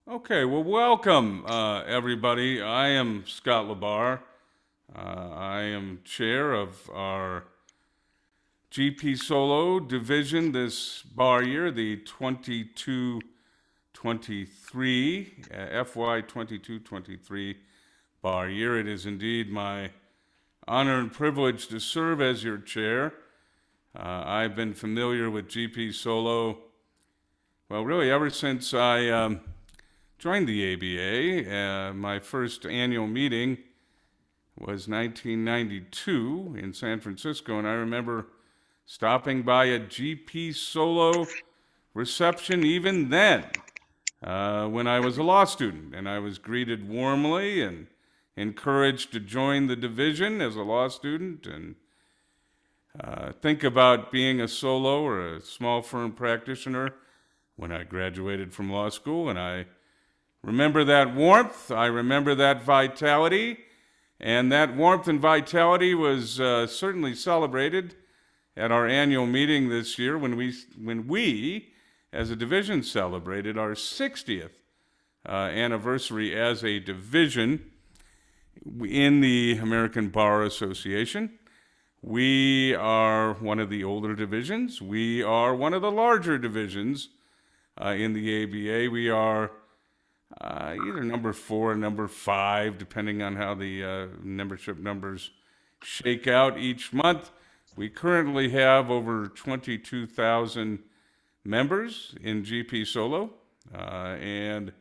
Okay, well, welcome, everybody. I am Scott Labar. I am chair of our GPSolo division this bar year, the 22-23, FY 22-23 bar year. It is indeed my honor and privilege to serve as your chair. I've been familiar with GPSolo, well, really ever since I joined the ABA. My first annual meeting was 1992 in San Francisco, and I remember stopping by a GPSolo reception even then when I was a law student, and I was greeted warmly and encouraged to join the division as a law student and think about being a solo or a small firm practitioner when I graduated from law school, and I remember that warmth. I remember that vitality. And that warmth and vitality was certainly celebrated at our annual meeting this year when we as a division, celebrated our 60th anniversary as a division in the American Bar Association. We are one of the older divisions. We are one of the larger divisions in the ABA. We are either number 4 or number 5, depending on how the membership numbers shake out each month. We currently have over 22,000 members in GPSolo, and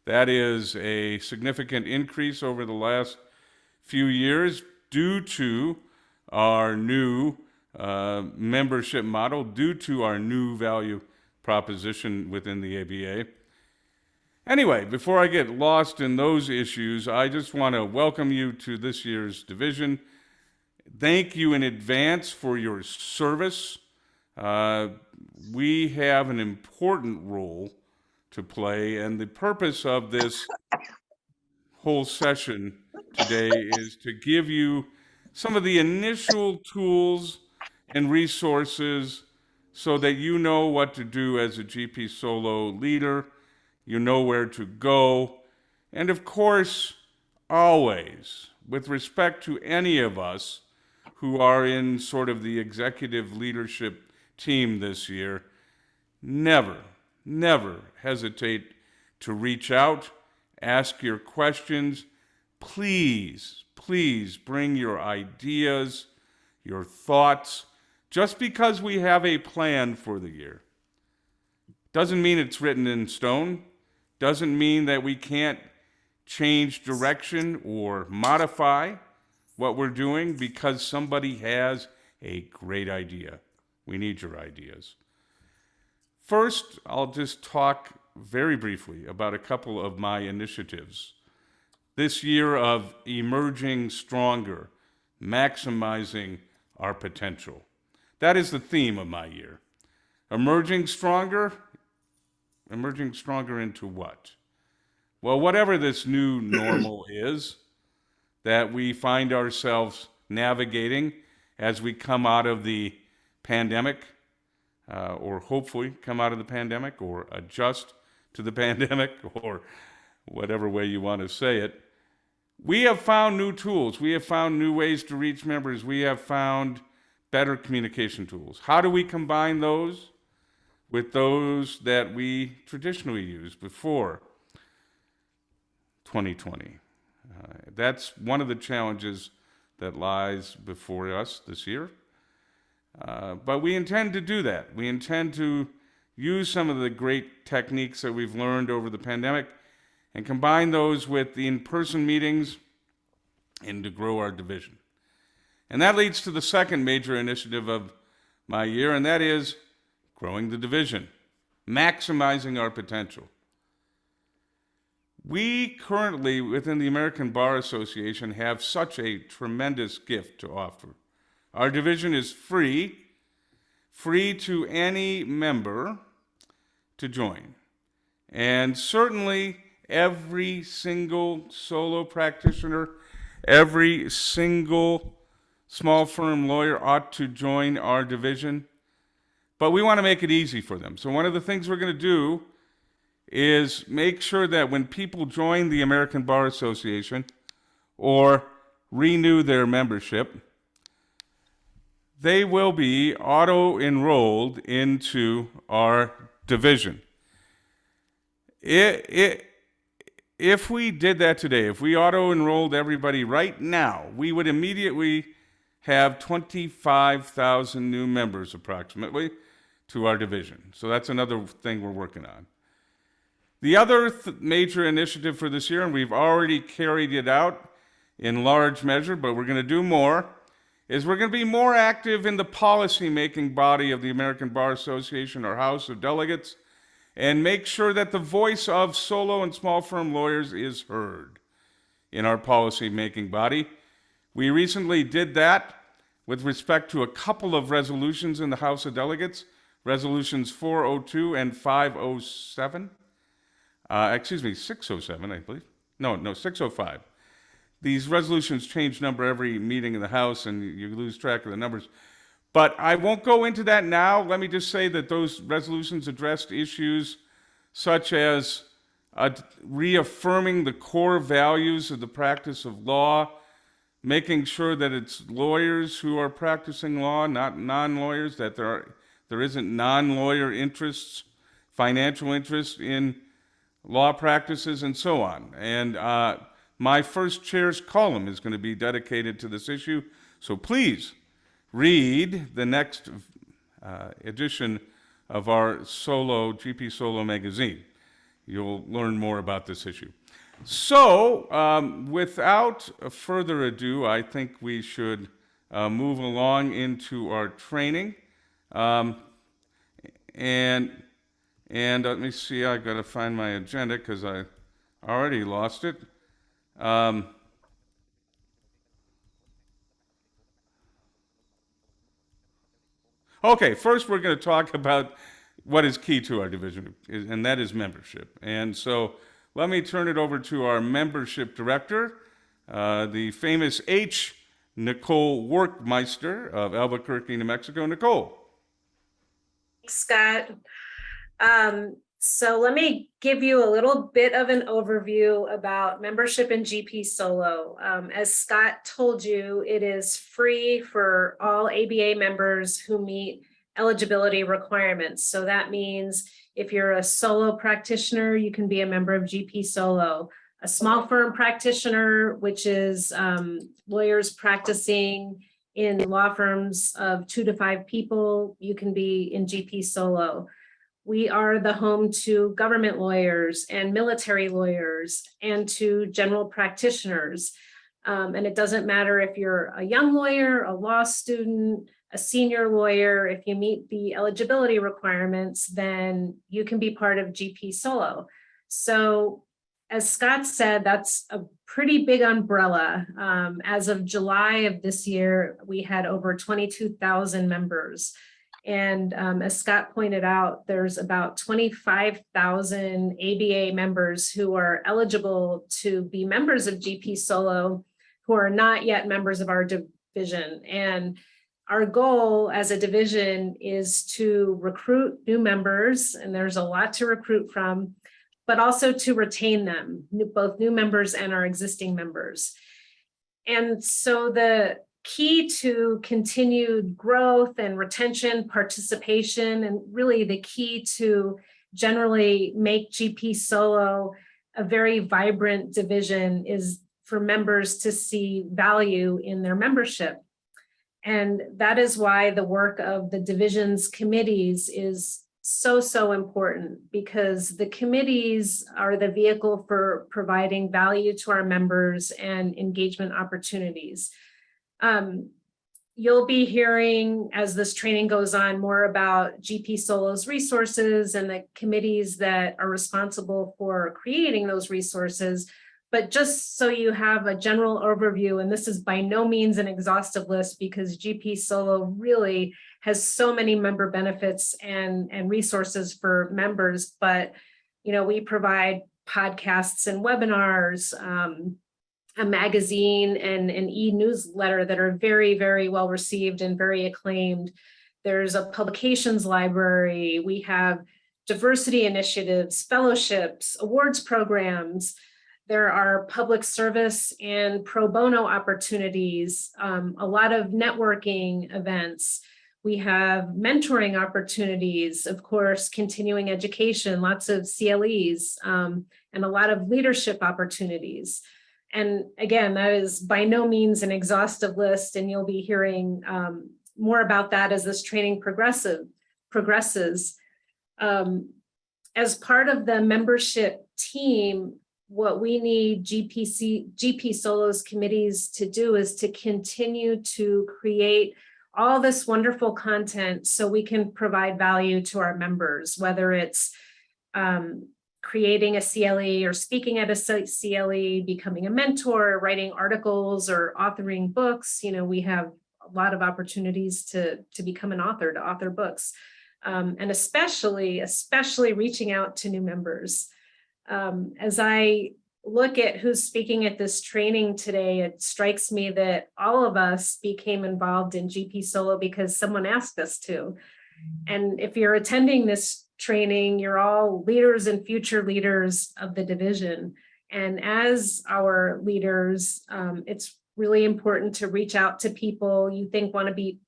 that is a significant increase over the last few years due to our new membership model, due to our new value proposition within the ABA. Anyway, before I get lost in those issues, I just want to welcome you to this year's division. Thank you in advance for your service. We have an important role to play, and the purpose of this whole session today is to give you some of the initial tools and resources so that you know what to do as a GPSolo leader. You know where to go. And of course, always, with respect to any of us who are in sort of the executive leadership team this year, never hesitate to reach out, ask your questions. Please bring your ideas, your thoughts. Just because we have a plan for the year doesn't mean it's written in stone. Doesn't mean that we can't change direction or modify what we're doing because somebody has a great idea. We need your ideas. First, I'll just talk very briefly about a couple of my initiatives. This year of emerging stronger, maximizing our potential. That is the theme of my year. Emerging stronger into what? Well, whatever this new normal is that we find ourselves navigating as we come out of the pandemic, or hopefully come out of the pandemic, or adjust to the pandemic, or whatever way you want to say it. We have found new tools. We have found new ways to reach members. We have found better communication tools. How do we combine those with those that we traditionally used before 2020? That's one of the challenges that lies before us this year. But we intend to do that. We intend to use some of the great techniques that we've learned over the pandemic and combine those with the in-person meetings and to grow our division. And that leads to the second major initiative of my year, and that is growing the division, maximizing our potential. We currently, within the American Bar Association, have such a tremendous gift to offer. Our division is free to any member to join. And certainly every single solo practitioner, every single small firm lawyer ought to join our division. But we want to make it easy for them. So one of the things we're going to do is make sure that when people join the American Bar Association or renew their membership, they will be auto-enrolled into our division. If we did that today, if we auto-enrolled everybody right now, we would immediately have 25,000 new members approximately to our division. So that's another thing we're working on. The other major initiative for this year, and we've already carried it out in large measure, but we're going to do more, is we're going to be more active in the policy-making body of the American Bar Association, or House of Delegates, and make sure that the voice of solo and small firm lawyers is heard in our policy-making body. We recently did that with respect to a couple of resolutions in the House of Delegates, resolutions 402 and 507. 607, I believe. No, 605. These resolutions change number every meeting in the House, and you lose track of the numbers. But I won't go into that now. Let me just say that those resolutions addressed issues such as reaffirming the core values of the practice of law, making sure that it's lawyers who are practicing law, not non-lawyers, that there isn't non-lawyer interests, financial interest in law practices, and so on. And my first chair's column is going to be dedicated to this issue. So please read the next edition of our GPSolo magazine. You'll learn more about this issue. So without further ado, I think we should move along into our training. And let me see, I've got to find my agenda because I already lost it. Okay, first we're going to talk about what is key to our division, and that is membership. And so let me turn it over to our membership director, the famous H. Nicole Workmeister of Albuquerque, New Mexico. Nicole. Thanks, Scott. So let me give you a little bit of an overview about membership in GPSolo. As Scott told you, it is free for all ABA members who meet eligibility requirements. So that means if you're a solo practitioner, you can be a member of GPSolo. A small firm practitioner, which is lawyers practicing in law firms of 2 to 5 people, you can be in GPSolo. We are the home to government lawyers and military lawyers and to general practitioners. And it doesn't matter if you're a young lawyer, a law student, a senior lawyer. If you meet the eligibility requirements, then you can be part of GPSolo. So as Scott said, that's a pretty big umbrella. As of July of this year, we had over 22,000 members. And as Scott pointed out, there's about 25,000 ABA members who are eligible to be members of GPSolo who are not yet members of our division. And our goal as a division is to recruit new members, and there's a lot to recruit from, but also to retain them, both new members and our existing members. And so the key to continued growth and retention, participation, and really the key to generally make GPSolo a very vibrant division is for members to see value in their membership. And that is why the work of the division's committees is so important, because the committees are the vehicle for providing value to our members and engagement opportunities. You'll be hearing as this training goes on more about GPSolo's resources and the committees that are responsible for creating those resources. But just so you have a general overview, and this is by no means an exhaustive list because GPSolo really has so many member benefits and resources for members, but we provide podcasts and webinars, a magazine and an e-newsletter that are very, very well received and very acclaimed. There's a publications library. We have diversity initiatives, fellowships, awards programs. There are public service and pro bono opportunities, a lot of networking events. We have mentoring opportunities, of course, continuing education, lots of CLEs, and a lot of leadership opportunities. And again, that is by no means an exhaustive list, and you'll be hearing more about that as this training progresses. As part of the membership team, what we need GPSolo's committees to do is to continue to create all this wonderful content so we can provide value to our members, whether it's creating a CLE or speaking at a CLE, becoming a mentor, writing articles or authoring books. You know, we have a lot of opportunities to become an author, to author books, and especially reaching out to new members. As I look at who's speaking at this training today, it strikes me that all of us became involved in GPSolo because someone asked us to. And if you're attending this training, you're all leaders and future leaders of the division. And as our leaders, it's really important to reach out to people you think want to be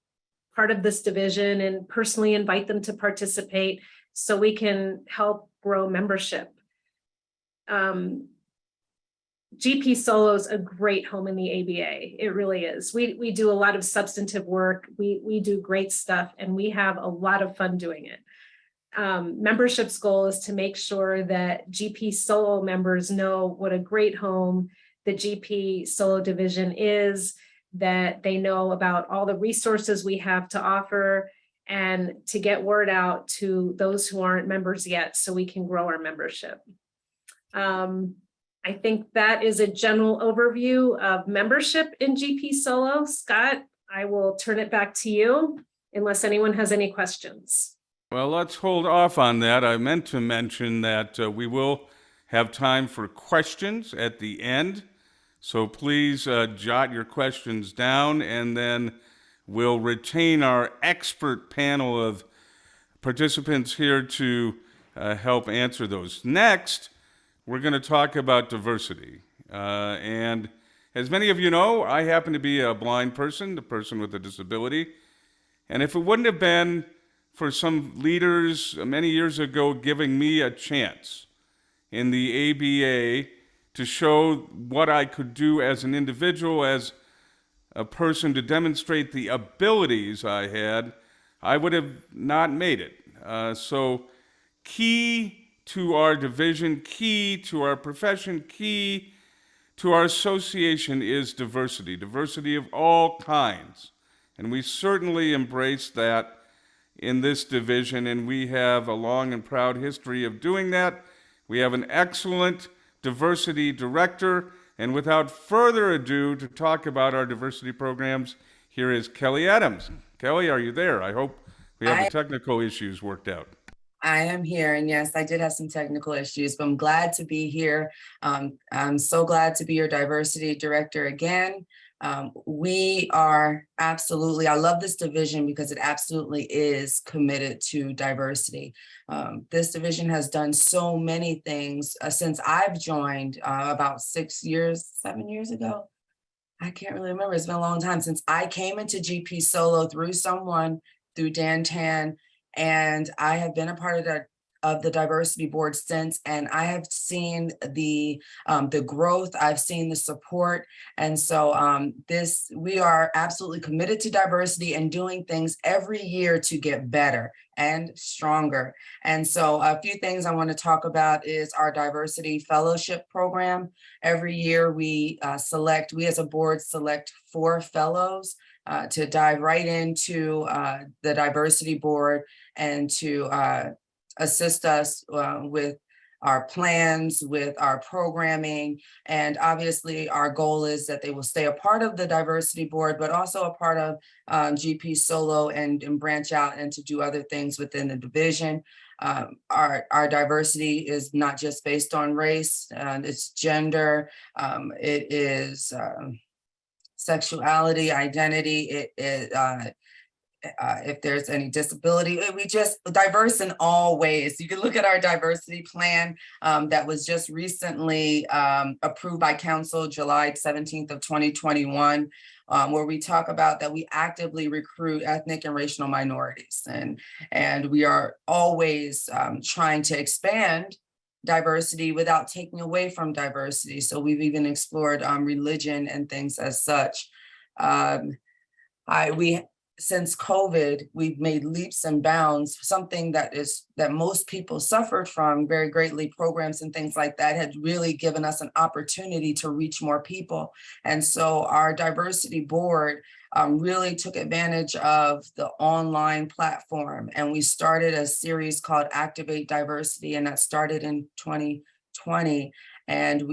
part of this division and personally invite them to participate so we can help grow membership. GPSolo is a great home in the ABA. It really is. We do a lot of substantive work. We do great stuff, and we have a lot of fun doing it. Membership's goal is to make sure that GPSolo members know what a great home the GPSolo division is, that they know about all the resources we have to offer, and to get word out to those who aren't members yet so we can grow our membership. I think that is a general overview of membership in GPSolo. Scott, I will turn it back to you unless anyone has any questions. Well, let's hold off on that. I meant to mention that we will have time for questions at the end. So please jot your questions down, and then we'll retain our expert panel of participants here to help answer those. Next, we're going to talk about diversity. And as many of you know, I happen to be a blind person, a person with a disability. And if it wouldn't have been for some leaders many years ago giving me a chance in the ABA to show what I could do as an individual, as a person, to demonstrate the abilities I had, I would have not made it. So key to our division, key to our profession, key to our association is diversity, diversity of all kinds. And we certainly embrace that in this division, and we have a long and proud history of doing that. We have an excellent diversity director, and without further ado, to talk about our diversity programs, here is Kelly Adams. Kelly, are you there? I hope we have the technical issues worked out. I am here, and yes, I did have some technical issues, but I'm glad to be here. I'm so glad to be your diversity director again. We are absolutely, I love this division because it absolutely is committed to diversity. This division has done so many things since I've joined about 7 years ago. I can't really remember. It's been a long time since I came into GPSolo through Dan Tan, and I have been a part of the diversity board since, and I have seen the growth, I've seen the support. And so we are absolutely committed to diversity and doing things every year to get better and stronger. And so a few things I want to talk about is our diversity fellowship program. Every year we as a board select 4 fellows to dive right into the diversity board and to assist us with our plans, with our programming. And obviously our goal is that they will stay a part of the diversity board, but also a part of GPSolo and branch out and to do other things within the division. Our diversity is not just based on race, it's gender, it is sexuality, identity, if there's any disability, we just diverse in all ways. You can look at our diversity plan that was just recently approved by council July 17th of 2021, where we talk about that we actively recruit ethnic and racial minorities, and we are always trying to expand diversity without taking away from diversity. So we've even explored religion and things as such. Since COVID, we've made leaps and bounds, something that most people suffered from very greatly. Programs and things like that had really given us an opportunity to reach more people. And so our diversity board really took advantage of the online platform. And we started a series called Activate Diversity, and that started in 2020. And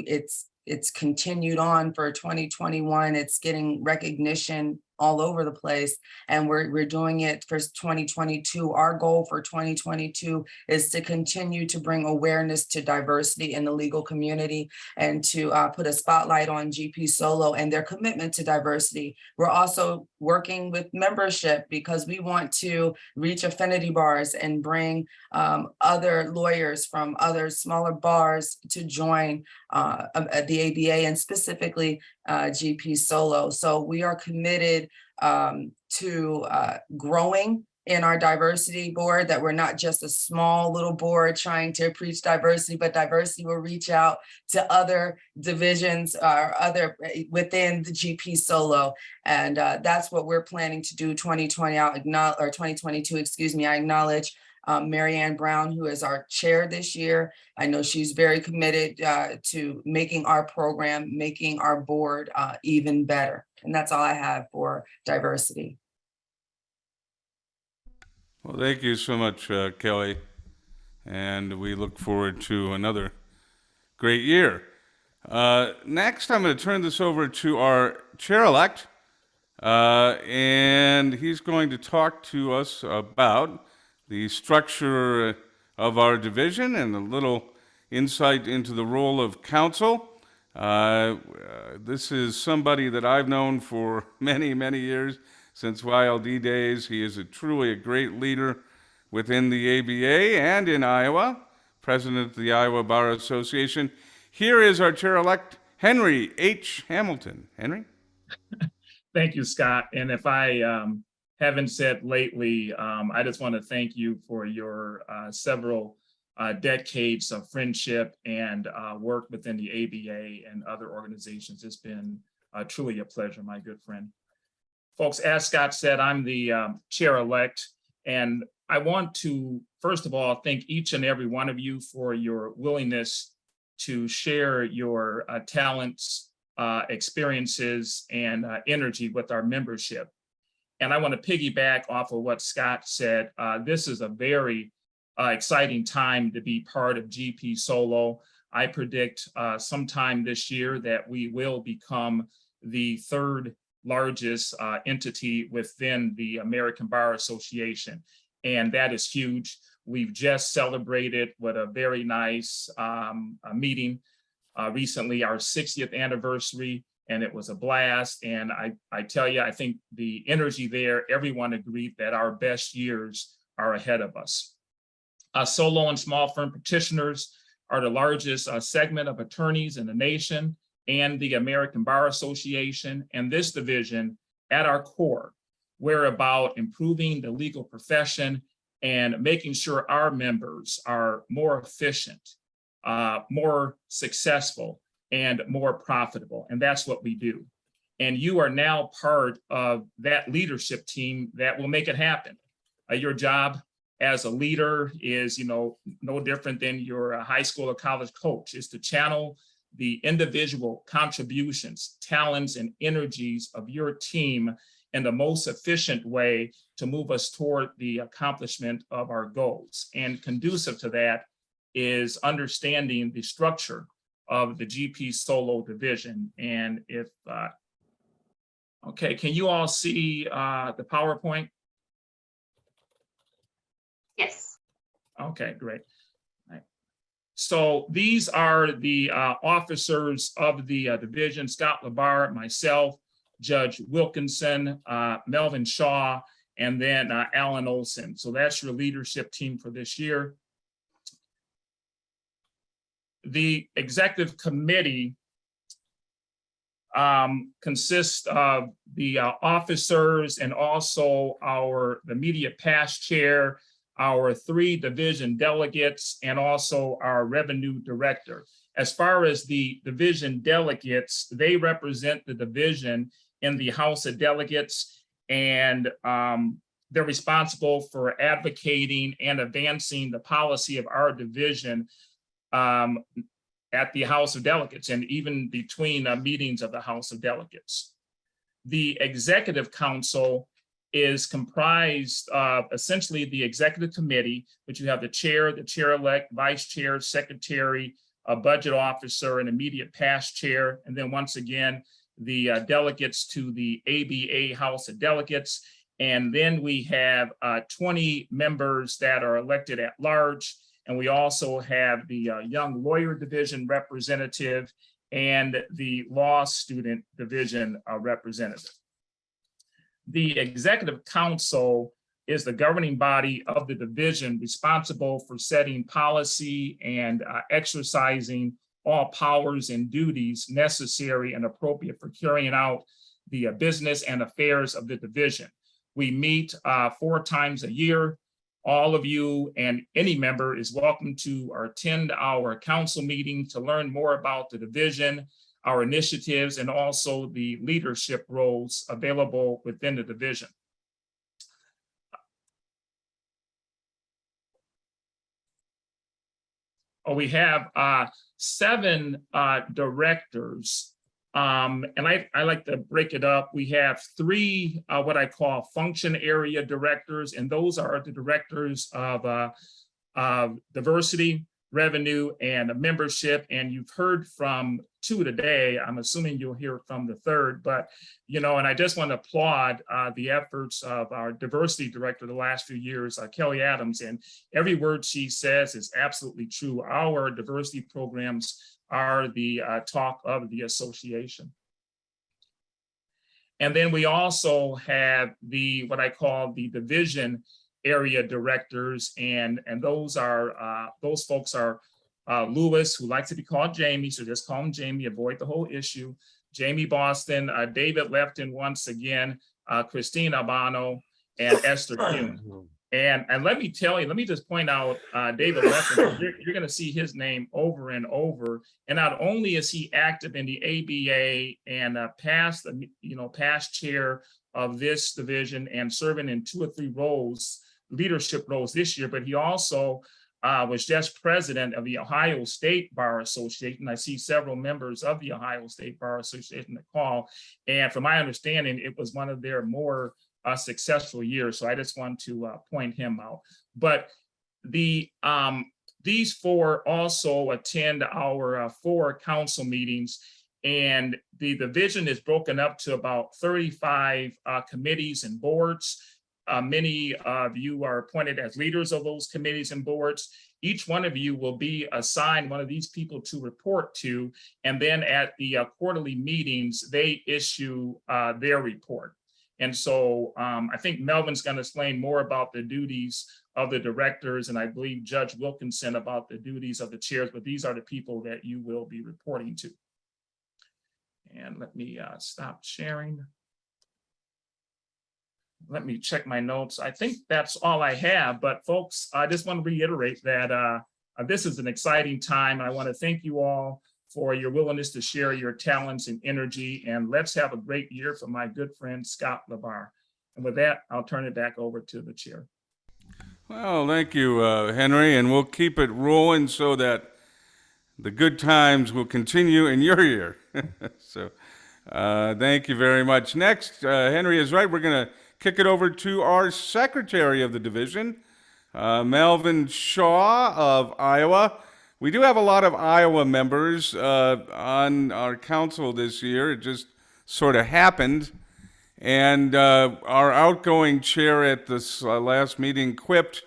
it's continued on for 2021. It's getting recognition all over the place, and we're doing it for 2022. Our goal for 2022 is to continue to bring awareness to diversity in the legal community and to put a spotlight on GPSolo and their commitment to diversity. We're also working with membership because we want to reach affinity bars and bring other lawyers from other smaller bars to join the ABA, and specifically GPSolo. So we are committed to growing in our diversity board, that we're not just a small little board trying to preach diversity, but diversity will reach out to other divisions or other within the GPSolo. And that's what we're planning to do 2020 or 2022, excuse me. I acknowledge Marianne Brown, who is our chair this year. I know she's very committed to making our program, making our board even better. And that's all I have for diversity. Well, thank you so much, Kelly. And we look forward to another great year. Next, I'm going to turn this over to our chair-elect, and he's going to talk to us about the structure of our division and a little insight into the role of counsel. This is somebody that I've known for many, many years, since YLD days. He is truly a great leader within the ABA and in Iowa, president of the Iowa Bar Association. Here is our chair-elect, Henry H. Hamilton. Henry? Thank you, Scott. And if I haven't said lately, I just want to thank you for your several decades of friendship and work within the ABA and other organizations. It's been truly a pleasure, my good friend. Folks, as Scott said, I'm the chair-elect, and I want to, first of all, thank each and every one of you for your willingness to share your talents, experiences, and energy with our membership. And I want to piggyback off of what Scott said. This is a very exciting time to be part of GPSolo. I predict sometime this year that we will become the third largest entity within the American Bar Association. And that is huge. We've just celebrated with a very nice meeting recently, our 60th anniversary, and it was a blast. And I tell you, I think the energy there, everyone agreed that our best years are ahead of us. Solo and small firm practitioners are the largest segment of attorneys in the nation and the American Bar Association. And this division, at our core, we're about improving the legal profession and making sure our members are more efficient, more successful, and more profitable. And that's what we do. And you are now part of that leadership team that will make it happen. Your job as a leader is, no different than your high school or college coach, is to channel the individual contributions, talents, and energies of your team in the most efficient way to move us toward the accomplishment of our goals. And conducive to that is understanding the structure of the GPSolo division. And if, okay, can you all see the PowerPoint? Yes. Okay, great. So these are the officers of the division: Scott LaBar, myself, Judge Wilkinson, Melvin Shaw, and then Alan Olson. So that's your leadership team for this year. The executive committee consists of the officers and also the immediate past chair, our 3 division delegates, and also our revenue director. As far as the division delegates, they represent the division in the House of Delegates, and they're responsible for advocating and advancing the policy of our division at the House of Delegates and even between meetings of the House of Delegates. The Executive Council is comprised of essentially the Executive Committee, which you have the chair-elect, vice chair, secretary, a budget officer, an immediate past chair, and then once again, the delegates to the ABA House of Delegates. And then we have 20 members that are elected at large. And we also have the Young Lawyer Division representative and the Law Student Division representative. The Executive Council is the governing body of the division responsible for setting policy and exercising all powers and duties necessary and appropriate for carrying out the business and affairs of the division. We meet 4 times a year. All of you and any member is welcome to attend our council meeting to learn more about the division, our initiatives, and also the leadership roles available within the division. We have 7 directors. And I like to break it up. We have 3 what I call function area directors, and those are the directors of diversity, revenue, and membership. And you've heard from 2 today. I'm assuming you'll hear from the 3rd, but and I just want to applaud the efforts of our diversity director the last few years, Kelly Adams, and every word she says is absolutely true. Our diversity programs are the talk of the association. And then we also have what I call the division area directors, and those folks are Lewis, who likes to be called Jamie, so just call him Jamie, avoid the whole issue. Jamie Boston, David Lefton once again, Christine Albano, and Esther Kuhn. And let me tell you, let me just point out David Lefton. You're going to see his name over and over. And not only is he active in the ABA and past chair of this division and serving in 2 or 3 roles, leadership roles this year, but he also was just president of the Ohio State Bar Association. I see several members of the Ohio State Bar Association that call. And from my understanding, it was one of their more successful years. So I just want to point him out. But these 4 also attend our 4 council meetings, and the division is broken up to about 35 committees and boards. Many of you are appointed as leaders of those committees and boards. Each one of you will be assigned one of these people to report to, and then at the quarterly meetings, they issue their report. And so I think Melvin's going to explain more about the duties of the directors, and I believe Judge Wilkinson about the duties of the chairs, but these are the people that you will be reporting to. And let me stop sharing. Let me check my notes. I think that's all I have, but folks, I just want to reiterate that this is an exciting time. And I want to thank you all for your willingness to share your talents and energy, and let's have a great year for my good friend, Scott LaBar. And with that, I'll turn it back over to the chair. Well, thank you, Henry, and we'll keep it rolling so that the good times will continue in your year. So thank you very much. Next, Henry is right. We're going to kick it over to our secretary of the division, Melvin Shaw of Iowa. We do have a lot of Iowa members on our council this year. It just sort of happened. And our outgoing chair at this last meeting quipped,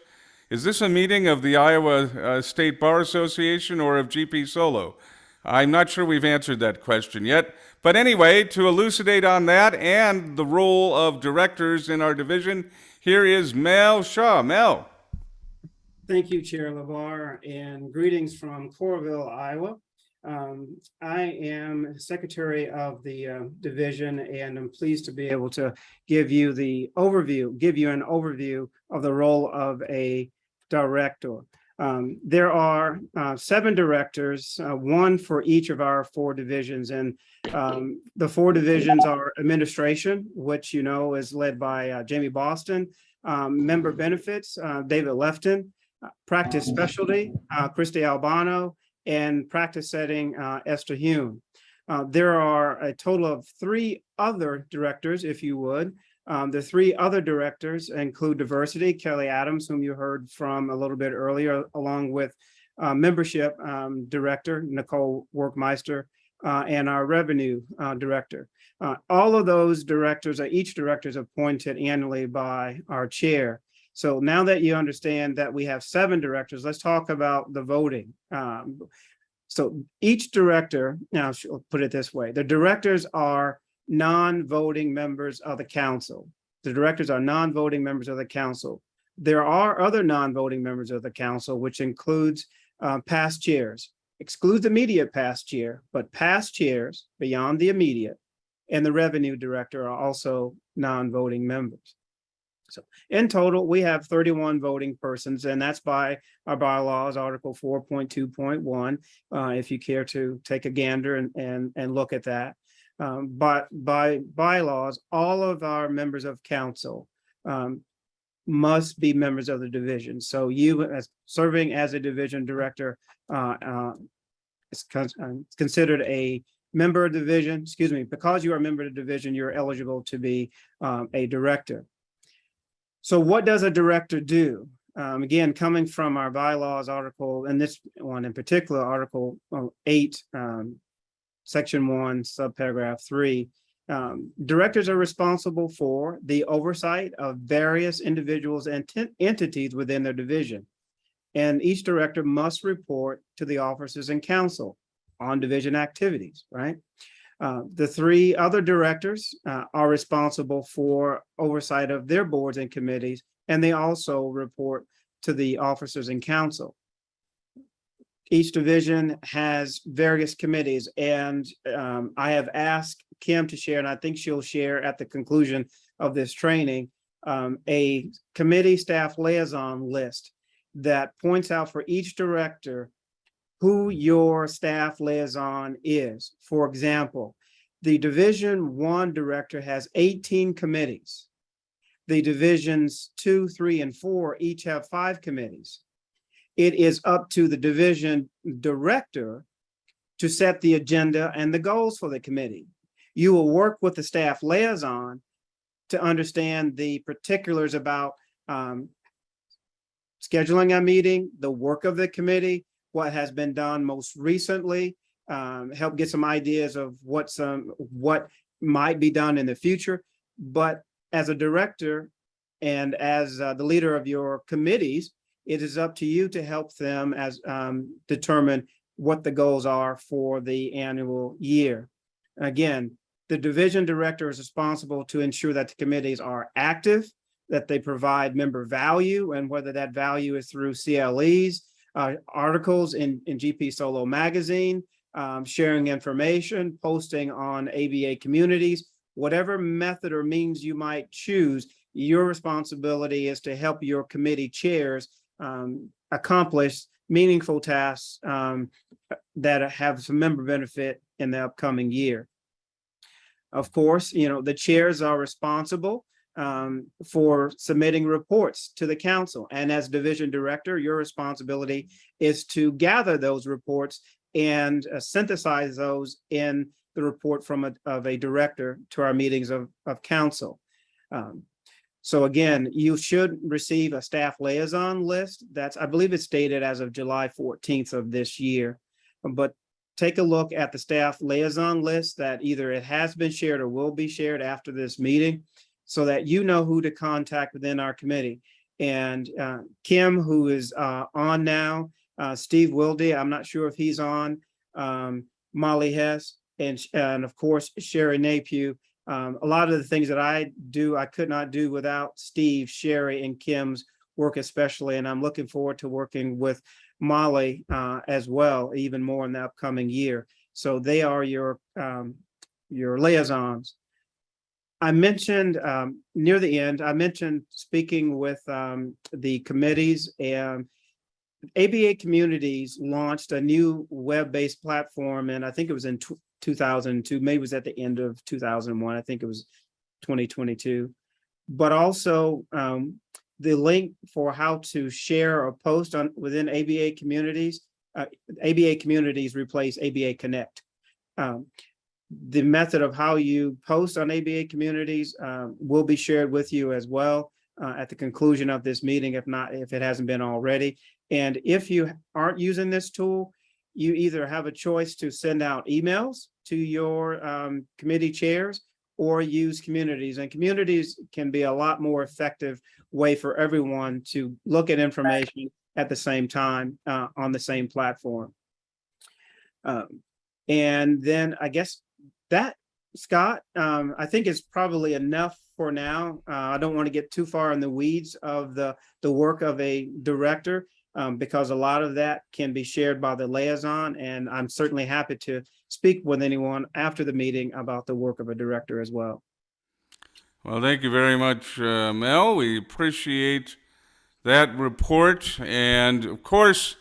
"Is this a meeting of the Iowa State Bar Association or of GPSolo?" I'm not sure we've answered that question yet. But anyway, to elucidate on that and the role of directors in our division, Here is Mel Shaw. Mel. Thank you, Chair LeVar, and greetings from Coralville, Iowa. I am Secretary of the division, and I'm pleased to be able to give you an overview of the role of a director. There are 7 directors, 1 for each of our 4 divisions, and the 4 divisions are administration, which you know is led by Jamie Boston, member benefits, David Lefton, practice specialty, Christy Albano, and practice setting, Esther Hume. There are a total of 3 other directors, if you would. The 3 other directors include diversity, Kelly Adams, whom you heard from a little bit earlier, along with membership director, Nicole Workmeister, and our revenue director. All of those directors, each director is appointed annually by our chair. So now that you understand that we have 7 directors, let's talk about the voting. So each director, now I'll put it this way, the directors are non-voting members of the council. The directors are non-voting members of the council. There are other non-voting members of the council, which includes past chairs, excludes the immediate past chair, but past chairs beyond the immediate and the revenue director are also non-voting members. So in total, we have 31 voting persons, and that's by our bylaws, Article 4.2.1, if you care to take a gander and look at that. But by bylaws, all of our members of council must be members of the division. So you, as serving as a division director, is considered a member of the division. Excuse me, because you are a member of the division, you're eligible to be a director. So what does a director do? Again, coming from our bylaws article, and this one in particular, Article 8, Section 1, subparagraph 3, directors are responsible for the oversight of various individuals and entities within their division. And each director must report to the officers and council on division activities, right? The 3 other directors are responsible for oversight of their boards and committees, and they also report to the officers and council. Each division has various committees, and I have asked Kim to share, and I think she'll share at the conclusion of this training, a committee staff liaison list that points out for each director who your staff liaison is. For example, the Division 1 director has 18 committees. The divisions 2, 3, and 4 each have 5 committees. It is up to the division director to set the agenda and the goals for the committee. You will work with the staff liaison to understand the particulars about scheduling a meeting, the work of the committee, what has been done most recently, help get some ideas of what might be done in the future. But as a director and as the leader of your committees, it is up to you to help them as determine what the goals are for the annual year. Again, the division director is responsible to ensure that the committees are active, that they provide member value, and whether that value is through CLEs, articles in GPSolo magazine, sharing information, posting on ABA communities, whatever method or means you might choose, your responsibility is to help your committee chairs accomplish meaningful tasks that have some member benefit in the upcoming year. Of course, the chairs are responsible for submitting reports to the council. And as division director, your responsibility is to gather those reports and synthesize those in the report of a director to our meetings of council. So again, you should receive a staff liaison list. I believe it's dated as of July 14th of this year. But take a look at the staff liaison list that either it has been shared or will be shared after this meeting, so that you know who to contact within our committee. And Kim, who is on now, Steve Wilde, I'm not sure if he's on, Molly Hess, and of course, Sherry Napier A lot of the things that I do, I could not do without Steve, Sherry, and Kim's work especially, and I'm looking forward to working with Molly as well, even more in the upcoming year. So they are your liaisons. I mentioned near the end, I mentioned speaking with the committees, and ABA Communities launched a new web-based platform, and I think it was in 2002, maybe it was at the end of 2001, I think it was 2022, but also the link for how to share or post on within ABA Communities. ABA Communities replace ABA Connect. The method of how you post on ABA Communities will be shared with you as well at the conclusion of this meeting, if it hasn't been already. And if you aren't using this tool, you either have a choice to send out emails to your committee chairs or use communities. And communities can be a lot more effective way for everyone to look at information at the same time on the same platform. And then I guess that, Scott, I think is probably enough for now. I don't want to get too far in the weeds of the work of a director, because a lot of that can be shared by the liaison, and I'm certainly happy to speak with anyone after the meeting about the work of a director as well. Well, thank you very much, Mel. We appreciate that report. And of course,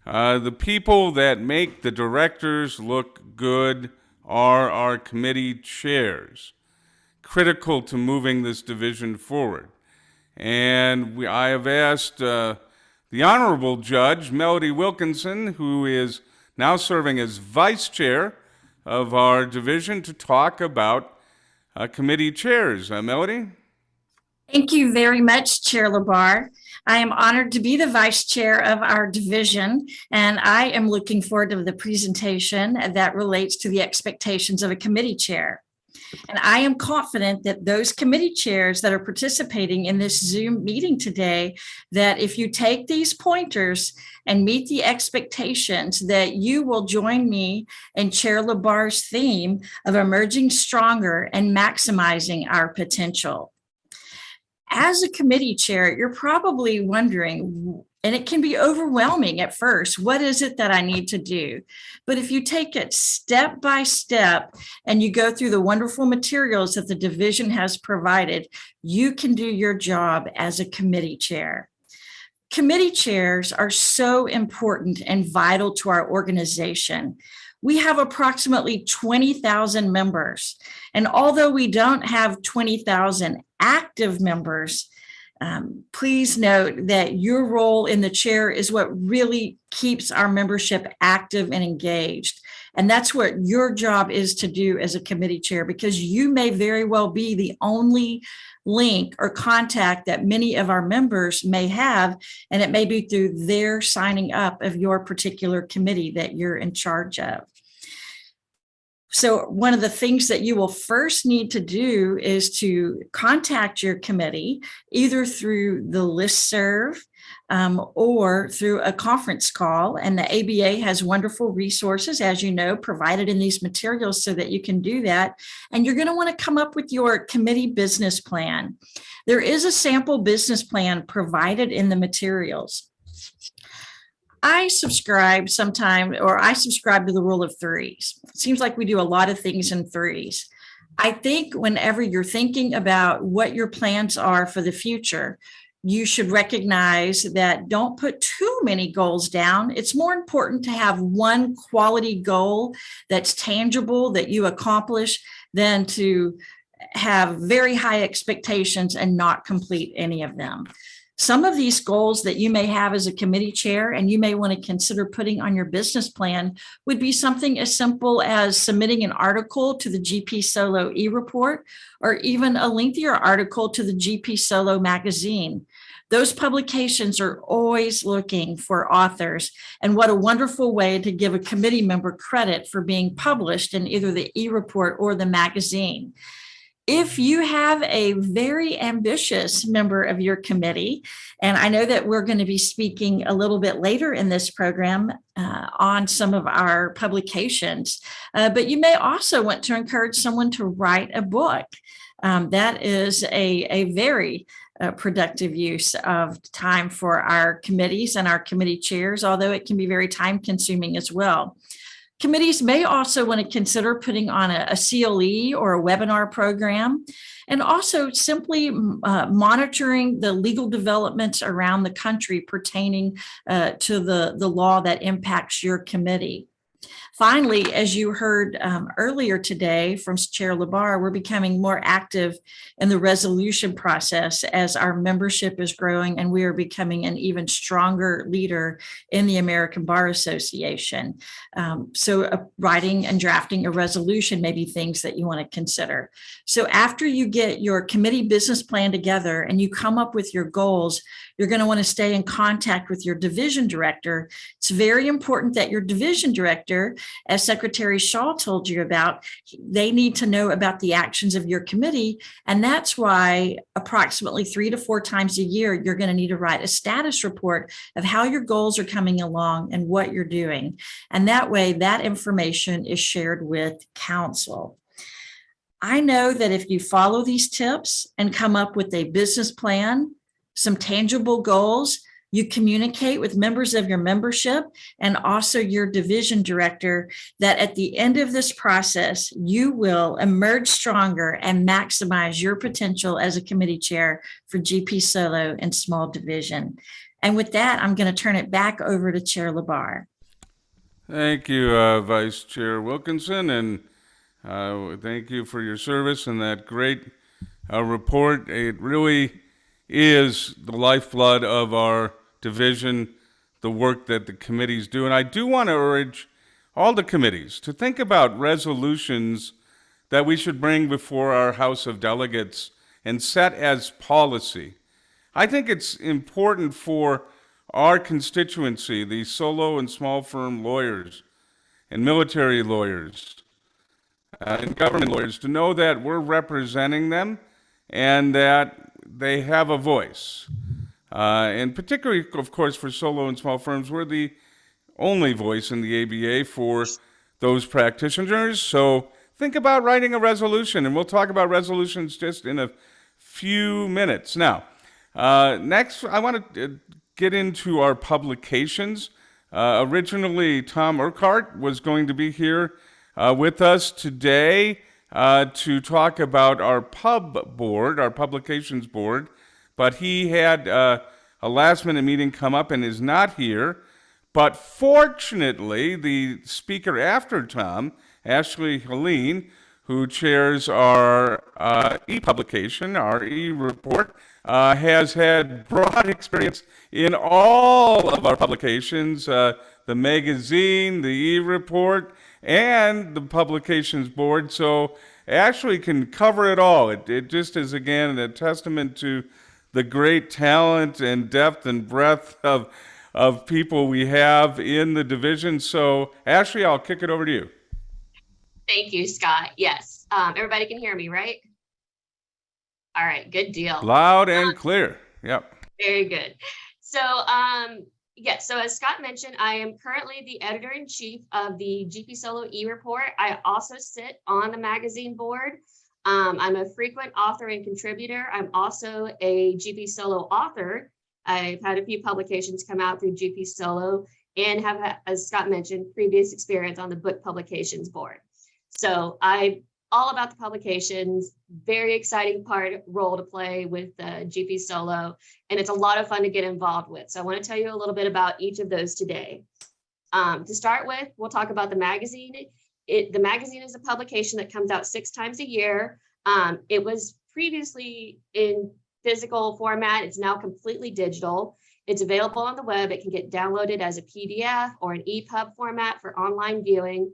the people that make the directors look good are our committee chairs, critical to moving this division forward. And I have asked the Honorable Judge, Melody Wilkinson, who is now serving as vice chair of our division, to talk about committee chairs. Melody? Thank you very much, Chair LaBarre. I am honored to be the vice chair of our division, and I am looking forward to the presentation that relates to the expectations of a committee chair. And I am confident that those committee chairs that are participating in this Zoom meeting today, that if you take these pointers and meet the expectations, that you will join me in Chair LaBarre's theme of emerging stronger and maximizing our potential. As a committee chair, you're probably wondering, and it can be overwhelming at first, what is it that I need to do? But if you take it step by step and you go through the wonderful materials that the division has provided, you can do your job as a committee chair. Committee chairs are so important and vital to our organization. We have approximately 20,000 members. And although we don't have 20,000 active members, please note that your role in the chair is what really keeps our membership active and engaged. And that's what your job is to do as a committee chair, because you may very well be the only link or contact that many of our members may have, and it may be through their signing up of your particular committee that you're in charge of. So one of the things that you will first need to do is to contact your committee, either through the listserv or through a conference call. And the ABA has wonderful resources, as you know, provided in these materials so that you can do that. And you're going to want to come up with your committee business plan. There is a sample business plan provided in the materials. I subscribe to the rule of threes. It seems like we do a lot of things in threes. I think whenever you're thinking about what your plans are for the future, you should recognize that don't put too many goals down. It's more important to have one quality goal that's tangible that you accomplish than to have very high expectations and not complete any of them. Some of these goals that you may have as a committee chair and you may want to consider putting on your business plan would be something as simple as submitting an article to the GPSolo e-report, or even a lengthier article to the GPSolo magazine. Those publications are always looking for authors, and what a wonderful way to give a committee member credit for being published in either the e-report or the magazine. If you have a very ambitious member of your committee, and I know that we're going to be speaking a little bit later in this program on some of our publications, but you may also want to encourage someone to write a book. That is a very productive use of time for our committees and our committee chairs, although it can be very time consuming as well. Committees may also want to consider putting on a CLE or a webinar program, and also simply monitoring the legal developments around the country pertaining to the law that impacts your committee. Finally, as you heard earlier today from Chair Labar, we're becoming more active in the resolution process as our membership is growing and we are becoming an even stronger leader in the American Bar Association. So writing and drafting a resolution may be things that you want to consider. So after you get your committee business plan together and you come up with your goals, you're going to want to stay in contact with your division director. It's very important that your division director, as Secretary Shaw told you about, they need to know about the actions of your committee. And that's why approximately 3 to 4 times a year, you're going to need to write a status report of how your goals are coming along and what you're doing. And that way, that information is shared with council. I know that if you follow these tips and come up with a business plan, some tangible goals, you communicate with members of your membership and also your division director, that at the end of this process, you will emerge stronger and maximize your potential as a committee chair for GPSolo and small division. And with that, I'm going to turn it back over to Chair Labar. Thank you, Vice Chair Wilkinson, and thank you for your service and that great report. It really is the lifeblood of our division, the work that the committees do. And I do want to urge all the committees to think about resolutions that we should bring before our House of Delegates and set as policy. I think it's important for our constituency, the solo and small firm lawyers and military lawyers and government lawyers, to know that we're representing them and that they have a voice. And particularly, of course, for solo and small firms, we're the only voice in the ABA for those practitioners. So think about writing a resolution, and we'll talk about resolutions just in a few minutes. Now, next, I want to get into our publications. Originally, Tom Urquhart was going to be here with us today to talk about our pub board, our publications board, but he had a last-minute meeting come up and is not here. But fortunately, the speaker after Tom, Ashley Helene, who chairs our e-publication, our e-report, has had broad experience in all of our publications, the magazine, the e-report, and the publications board. So Ashley can cover it all. It just is, again, a testament to the great talent and depth and breadth of people we have in the division. So Ashley, I'll kick it over to you. Thank you, Scott. Yes. Everybody can hear me, right? All right, good deal. Loud and clear. Yep. Very good. So, so as Scott mentioned, I am currently the editor-in-chief of the GPSolo e-report. I also sit on the magazine board. I'm a frequent author and contributor. I'm also a GPSolo author. I've had a few publications come out through GPSolo and have, as Scott mentioned, previous experience on the book publications board. So I'm all about the publications, very exciting role to play with GPSolo, and it's a lot of fun to get involved with. So I want to tell you a little bit about each of those today. To start with, we'll talk about the magazine. The magazine is a publication that comes out 6 times a year. It was previously in physical format. It's now completely digital. It's available on the web. It can get downloaded as a PDF or an EPUB format for online viewing.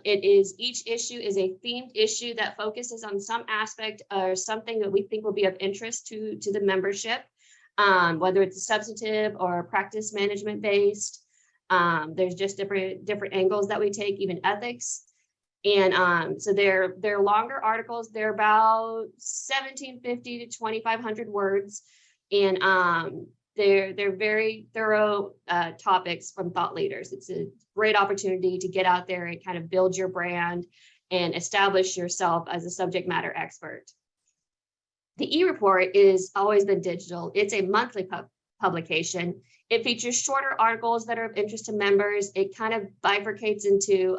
Each issue is a themed issue that focuses on some aspect or something that we think will be of interest to the membership, whether it's substantive or practice management based. There's just different angles that we take, even ethics. And so they're longer articles. They're about 1750 to 2500 words. And they're very thorough topics from thought leaders. It's a great opportunity to get out there and kind of build your brand and establish yourself as a subject matter expert. The e-report is always been digital. It's a monthly publication. It features shorter articles that are of interest to members. It kind of bifurcates into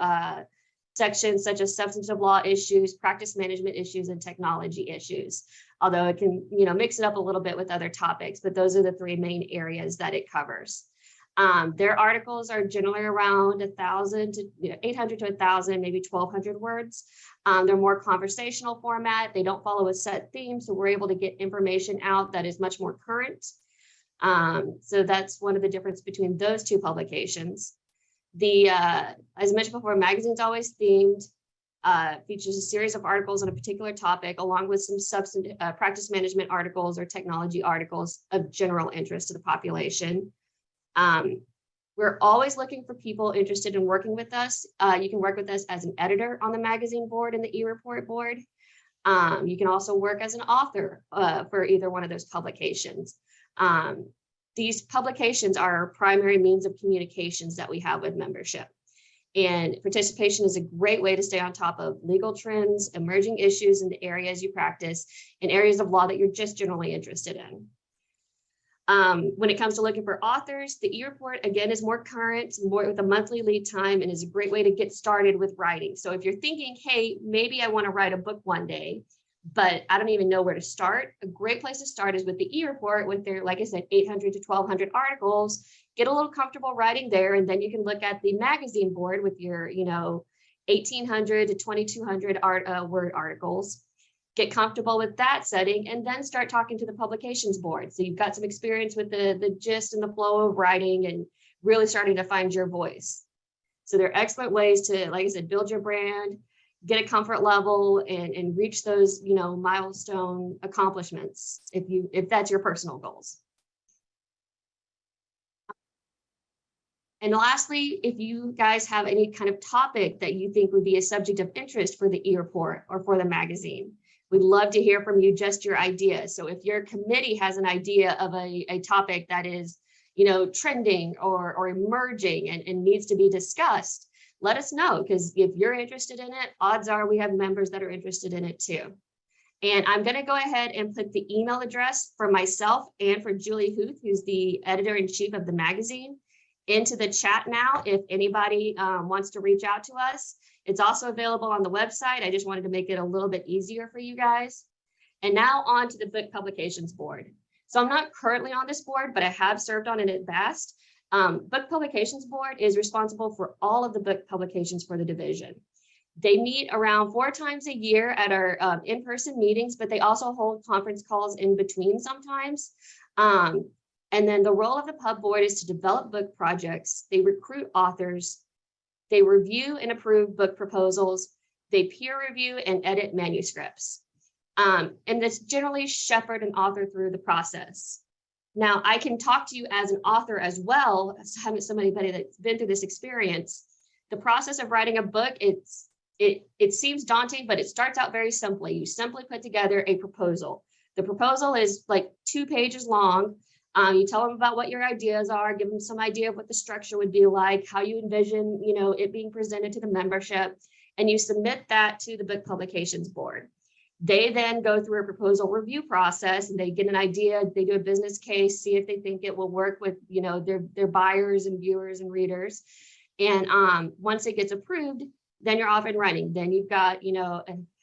sections such as substantive law issues, practice management issues, and technology issues. Although it can, mix it up a little bit with other topics, but those are the three main areas that it covers. Their articles are generally around 1,000 to 800 to 1,000, maybe 1,200 words. They're more conversational format. They don't follow a set theme, so we're able to get information out that is much more current. So that's one of the difference between those two publications. As I mentioned before, magazine's always themed, features a series of articles on a particular topic, along with some substantive practice management articles or technology articles of general interest to the population. We're always looking for people interested in working with us. You can work with us as an editor on the magazine board and the e-report board. You can also work as an author for either one of those publications. These publications are our primary means of communications that we have with membership. And participation is a great way to stay on top of legal trends, emerging issues in the areas you practice, and areas of law that you're just generally interested in. When it comes to looking for authors, the e-report, again, is more current, more with a monthly lead time, and is a great way to get started with writing. So if you're thinking, hey, maybe I want to write a book one day, but I don't even know where to start, a great place to start is with the e-report with their, like I said, 800 to 1,200 articles. Get a little comfortable writing there, and then you can look at the magazine board with your, 1,800 to 2,200 word articles. Get comfortable with that setting, and then start talking to the publications board. So you've got some experience with the gist and the flow of writing and really starting to find your voice. So they're excellent ways to, like I said, build your brand, get a comfort level, and reach those, milestone accomplishments if that's your personal goals. And lastly, if you guys have any kind of topic that you think would be a subject of interest for the e-report or for the magazine, we'd love to hear from you, just your ideas. So if your committee has an idea of a topic that is, trending or emerging and needs to be discussed, let us know, because if you're interested in it, odds are we have members that are interested in it too. And I'm going to go ahead and put the email address for myself and for Julie Huth, who's the editor-in-chief of the magazine, into the chat now if anybody wants to reach out to us. It's also available on the website. I just wanted to make it a little bit easier for you guys. And now on to the book publications board. So I'm not currently on this board, but I have served on it at BAST. Book publications board is responsible for all of the book publications for the division. They meet around 4 times a year at our in-person meetings, but they also hold conference calls in between sometimes. And then the role of the pub board is to develop book projects. They recruit authors. They review and approve book proposals. They peer review and edit manuscripts. And this generally shepherd an author through the process. Now, I can talk to you as an author as well, as having somebody that's been through this experience. The process of writing a book, it seems daunting, but it starts out very simply. You simply put together a proposal. The proposal is like 2 pages long. You tell them about what your ideas are, give them some idea of what the structure would be like, how you envision, it being presented to the membership, and you submit that to the book publications board. They then go through a proposal review process, and they get an idea. They do a business case, see if they think it will work with, their buyers and viewers and readers. And once it gets approved, then you're off and running. Then you've got,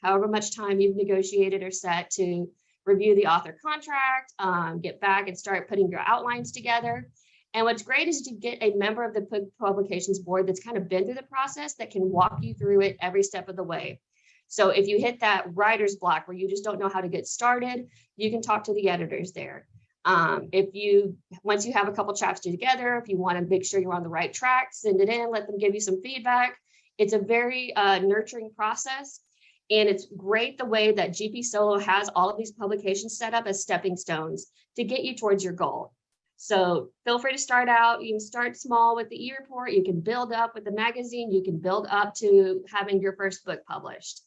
however much time you've negotiated or set to review the author contract, get back and start putting your outlines together. And what's great is to get a member of the book publications board that's kind of been through the process that can walk you through it every step of the way. So if you hit that writer's block where you just don't know how to get started, you can talk to the editors there. Once you have a couple chapters together, if you want to make sure you're on the right track, send it in, let them give you some feedback. It's a very nurturing process. And it's great the way that GPSolo has all of these publications set up as stepping stones to get you towards your goal. So feel free to start out. You can start small with the e-report. You can build up with the magazine. You can build up to having your first book published.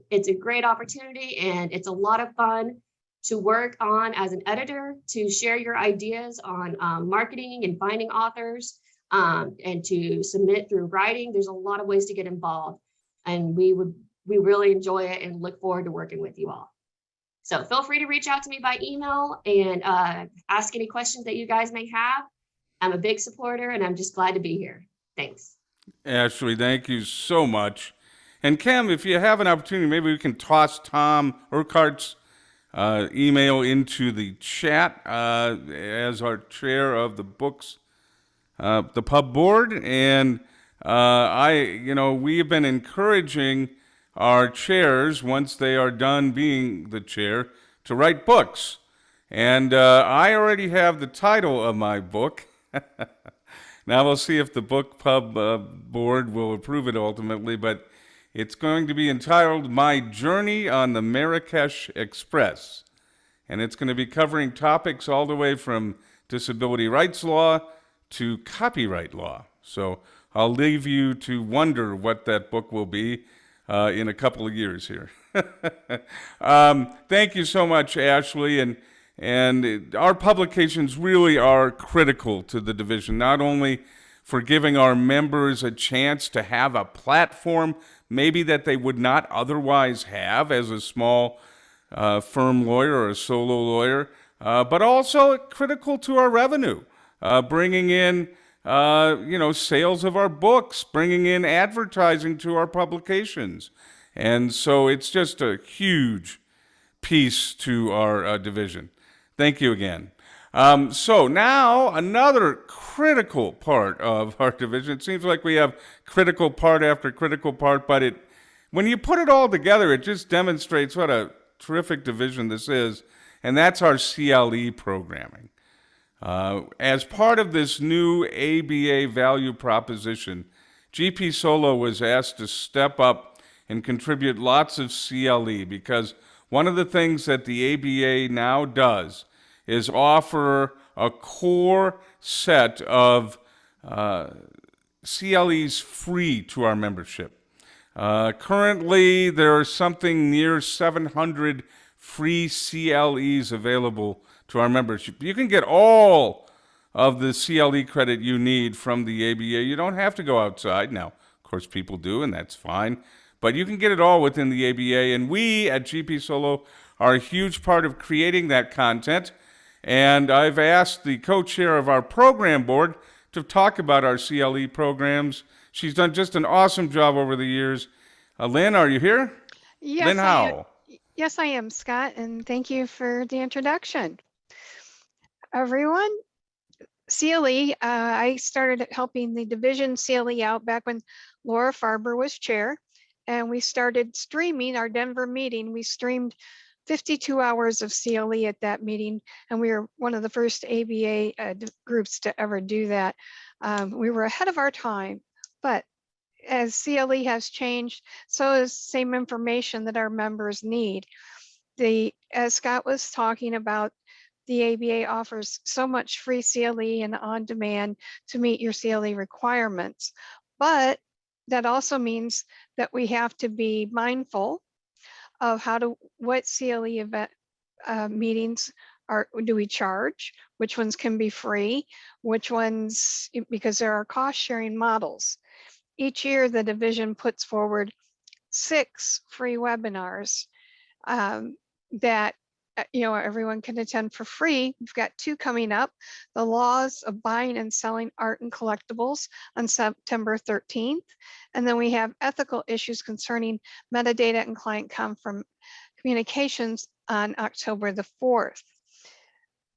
It's a great opportunity, and it's a lot of fun to work on as an editor, to share your ideas on marketing and finding authors, and to submit through writing. There's a lot of ways to get involved, and we really enjoy it and look forward to working with you all. So feel free to reach out to me by email and ask any questions that you guys may have. I'm a big supporter, and I'm just glad to be here. Thanks. Ashley, thank you so much. And Kim, if you have an opportunity, maybe we can toss Tom Urquhart's email into the chat as our chair of the books, the pub board. And we have been encouraging our chairs, once they are done being the chair, to write books. And I already have the title of my book. Now we'll see if the book pub board will approve it ultimately, but it's going to be entitled My Journey on the Marrakesh Express. And it's going to be covering topics all the way from disability rights law to copyright law. So I'll leave you to wonder what that book will be in a couple of years here. Thank you so much, Ashley. And our publications really are critical to the division, not only for giving our members a chance to have a platform maybe that they would not otherwise have as a small firm lawyer or a solo lawyer, but also critical to our revenue, bringing in sales of our books, bringing in advertising to our publications. And so it's just a huge piece to our division. Thank you again. So now another critical part of our division. It seems like we have critical part after critical part, but when you put it all together, it just demonstrates what a terrific division this is, and that's our CLE programming. As part of this new ABA value proposition, GPSolo was asked to step up and contribute lots of CLE, because one of the things that the ABA now does is offer a core set of CLEs free to our membership. Currently, there are something near 700 free CLEs available to our membership. You can get all of the CLE credit you need from the ABA. You don't have to go outside. Now, of course, people do, and that's fine. But you can get it all within the ABA, and we at GPSolo are a huge part of creating that content. And I've asked the co-chair of our program board to talk about our CLE programs. She's done just an awesome job over the years. Lynn, are you here? Yes, Lynn Howell. Yes, I am, Scott, and thank you for the introduction. Everyone, CLE, I started helping the division CLE out back when Laura Farber was chair, and we started streaming our Denver meeting. We streamed 52 hours of CLE at that meeting, and we were one of the first ABA groups to ever do that. We were ahead of our time, but as CLE has changed, so is same information that our members need. As Scott was talking about, the ABA offers so much free CLE and on demand to meet your CLE requirements, but that also means that we have to be mindful of what CLE event meetings do we charge, which ones can be free, which ones, because there are cost sharing models. Each year the division puts forward 6 free webinars that everyone can attend for free. We've got 2 coming up: the laws of buying and selling art and collectibles on September 13th. And then we have ethical issues concerning metadata and client communications on October the 4th.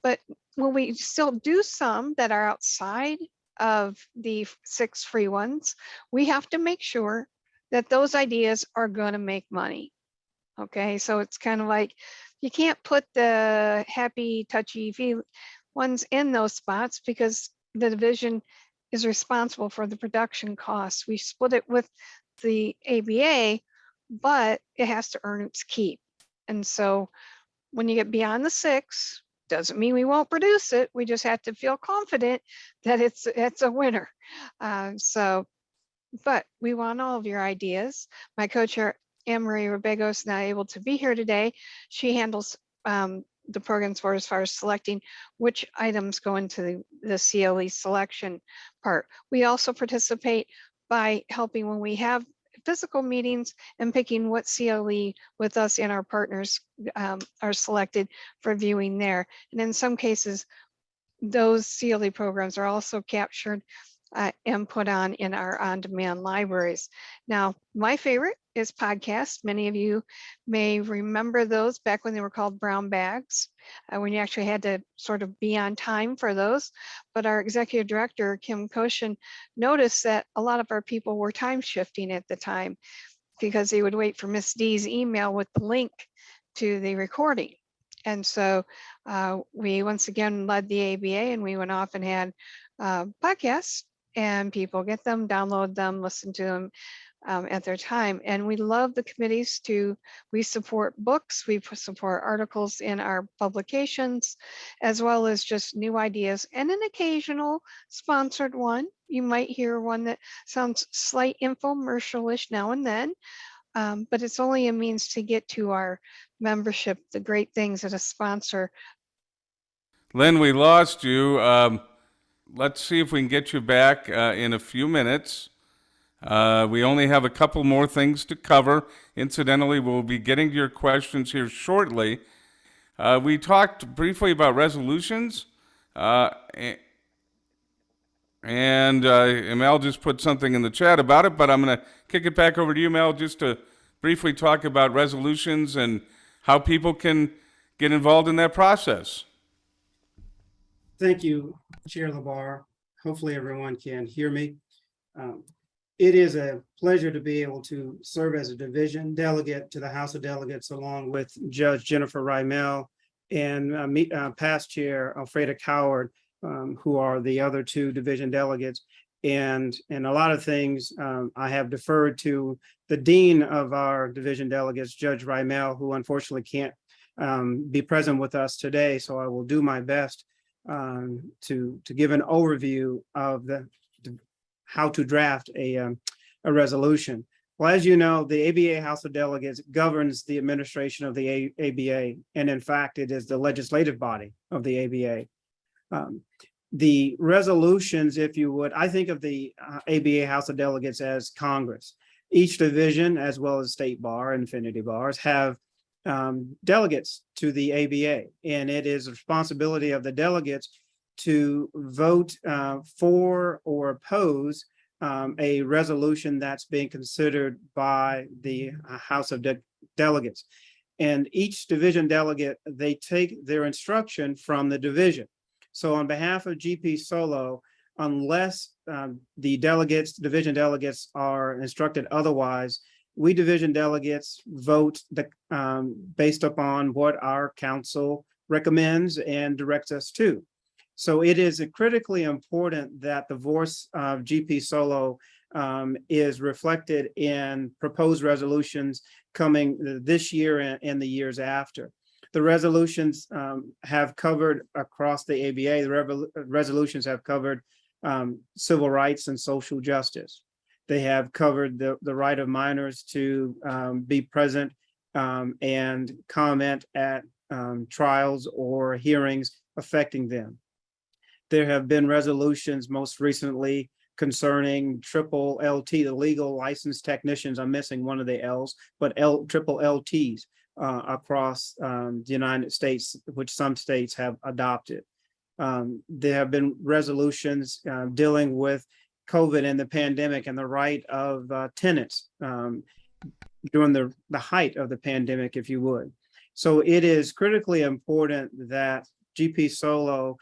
But when we still do some that are outside of the 6 free ones, we have to make sure that those ideas are going to make money. Okay, so it's kind of like you can't put the happy, touchy-feely ones in those spots because the division is responsible for the production costs. We split it with the ABA, but it has to earn its keep. And so when you get beyond the 6, Doesn't mean we won't produce it. We just have to feel confident that it's a winner. But we want all of your ideas. My co-chair, Anne-Marie Rebego, is not able to be here today. She handles the programs for as far as selecting which items go into the CLE selection part. We also participate by helping when we have physical meetings and picking what CLE with us and our partners are selected for viewing there. And in some cases, those CLE programs are also captured and put on in our on-demand libraries. Now, my favorite is podcasts. Many of you may remember those back when they were called brown bags, when you actually had to sort of be on time for those. But our executive director, Kim Koshin, noticed that a lot of our people were time shifting at the time because they would wait for Miss D's email with the link to the recording. And so we once again led the ABA, and we went off and had podcasts, and people get them, download them, listen to them at their time. And we love the committees we support books, we support articles in our publications, as well as just new ideas and an occasional sponsored one. You might hear one that sounds slight infomercial-ish now and then, but it's only a means to get to our membership, the great things that a sponsor. Lynn, we lost you. Let's see if we can get you back in a few minutes. We only have a couple more things to cover. Incidentally, we'll be getting to your questions here shortly. We talked briefly about resolutions, and Mel just put something in the chat about it, but I'm going to kick it back over to you, Mel, just to briefly talk about resolutions and how people can get involved in that process. Thank you, Chair LaBarre. Hopefully everyone can hear me. It is a pleasure to be able to serve as a division delegate to the House of Delegates, along with Judge Jennifer Rymel and past Chair Alfreda Coward, who are the other two division delegates. And a lot of things I have deferred to the dean of our division delegates, Judge Rymel, who unfortunately can't be present with us today. So I will do my best to give an overview of how to draft a resolution. Well, as you know, the ABA House of Delegates governs the administration of the ABA, and in fact, it is the legislative body of the ABA. The resolutions, if you would, I think of the ABA House of Delegates as Congress. Each division, as well as State Bar and Infinity Bars, have delegates to the ABA, and it is the responsibility of the delegates to vote for or oppose a resolution that's being considered by the House of Delegates. And each division delegate, they take their instruction from the division. So on behalf of GPSolo, unless the division delegates are instructed otherwise, we division delegates vote based upon what our council recommends and directs us to. So it is critically important that the voice of GPSolo is reflected in proposed resolutions coming this year and the years after. The resolutions have covered across the ABA, the resolutions have covered civil rights and social justice. They have covered the right of minors to be present and comment at trials or hearings affecting them. There have been resolutions most recently concerning triple LT, the legal licensed technicians. I'm missing one of the L's, but triple LTs across the United States, which some states have adopted. There have been resolutions dealing with COVID and the pandemic and the right of tenants during the height of the pandemic, if you would. So it is critically important that GPSolo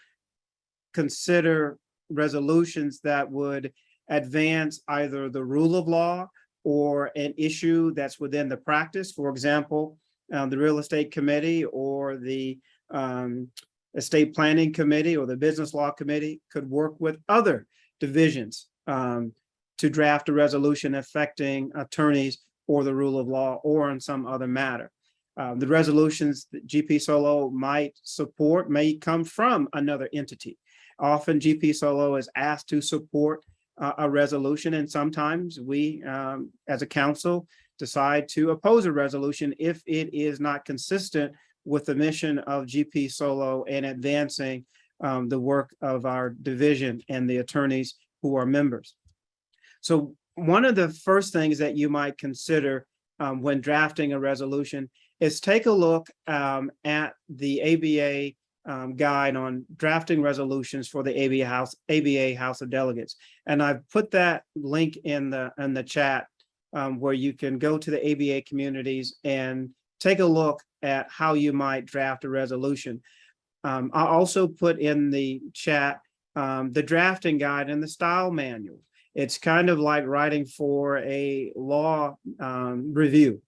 consider resolutions that would advance either the rule of law or an issue that's within the practice. For example, the real estate committee or the estate planning committee or the business law committee could work with other divisions to draft a resolution affecting attorneys or the rule of law or on some other matter. The resolutions that GPSolo might support may come from another entity. Often GPSolo is asked to support a resolution, and sometimes we, as a council, decide to oppose a resolution if it is not consistent with the mission of GPSolo and advancing the work of our division and the attorneys who are members. So one of the first things that you might consider when drafting a resolution is take a look at the ABA guide on drafting resolutions for the ABA House of Delegates. And I've put that link in the chat where you can go to the ABA communities and take a look at how you might draft a resolution. I also put in the chat the drafting guide and the style manual. It's kind of like writing for a law review.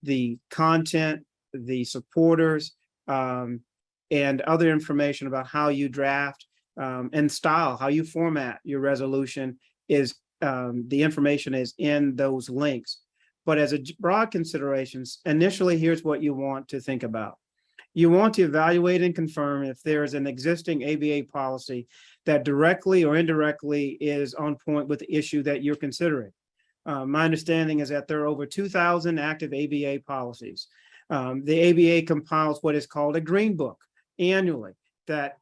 The content, the supporters, and other information about how you draft and style, how you format your resolution is the information is in those links. But as a broad considerations, initially, here's what you want to think about. You want to evaluate and confirm if there is an existing ABA policy that directly or indirectly is on point with the issue that you're considering. My understanding is that there are over 2,000 active ABA policies. The ABA compiles what is called a green book annually that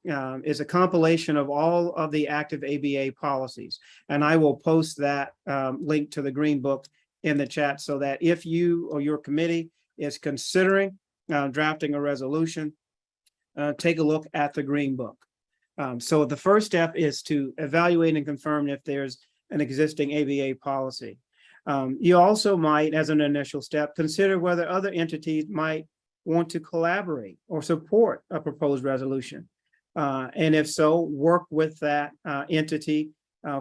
is a compilation of all of the active ABA policies. And I will post that link to the green book in the chat so that if you or your committee is considering drafting a resolution, take a look at the green book. So the first step is to evaluate and confirm if there's an existing ABA policy. You also might, as an initial step, consider whether other entities might want to collaborate or support a proposed resolution. And if so, work with that entity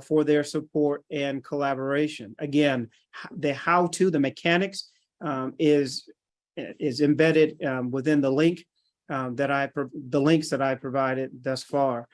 for their support and collaboration. Again, the how-to, the mechanics is embedded within the link the links that I provided thus far.